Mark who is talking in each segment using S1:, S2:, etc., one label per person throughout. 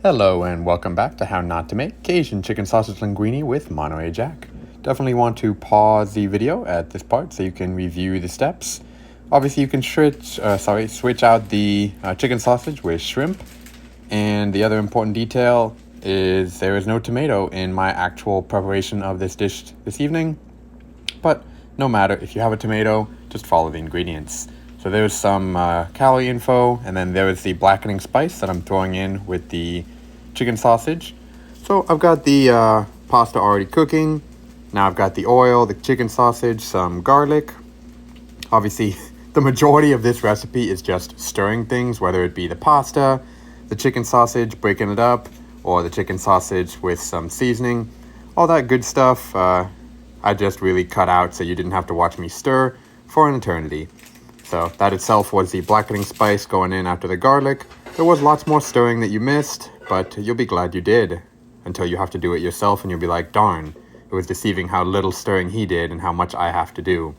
S1: Hello and welcome back to How Not to Make Cajun Chicken Sausage Linguine with Monterey Jack. Definitely want to pause the video at this part so you can review the steps. Obviously you can switch out the chicken sausage with shrimp. And the other important detail is there is no tomato in my actual preparation of this dish this evening. But no matter, if you have a tomato, just follow the ingredients. So there's some calorie info, and then there is the blackening spice that I'm throwing in with the chicken sausage. So I've got the pasta already cooking. Now I've got the oil, the chicken sausage, some garlic. Obviously, the majority of this recipe is just stirring things, whether it be the pasta, the chicken sausage, breaking it up, or the chicken sausage with some seasoning. All that good stuff I just really cut out so you didn't have to watch me stir for an eternity. So that itself was the blackening spice going in after the garlic. There was lots more stirring that you missed, but you'll be glad you did. Until you have to do it yourself and you'll be like, darn, it was deceiving how little stirring he did and how much I have to do.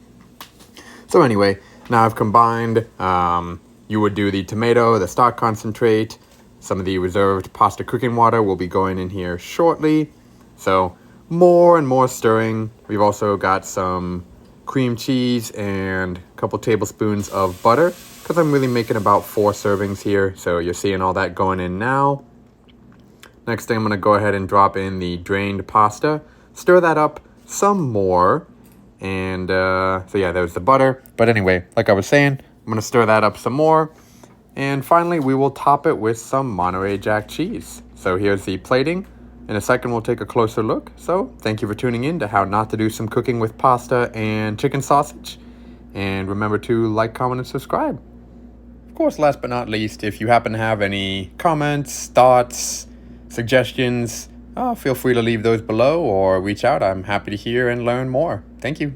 S1: So anyway, now I've combined, you would do the tomato, the stock concentrate, some of the reserved pasta cooking water will be going in here shortly. So more and more stirring. We've also got some cream cheese and a couple tablespoons of butter because I'm really making about 4 servings here. So you're seeing all that going in now. Next thing I'm going to go ahead and drop in the drained pasta. Stir that up some more. And so yeah, there's the butter. But anyway, like I was saying, I'm going to stir that up some more. And finally, we will top it with some Monterey Jack cheese. So here's the plating. In a second, we'll take a closer look. So thank you for tuning in to How Not to Do Some Cooking with Pasta and Chicken Sausage. And remember to like, comment, and subscribe. Of course, last but not least, if you happen to have any comments, thoughts, suggestions, feel free to leave those below or reach out. I'm happy to hear and learn more. Thank you.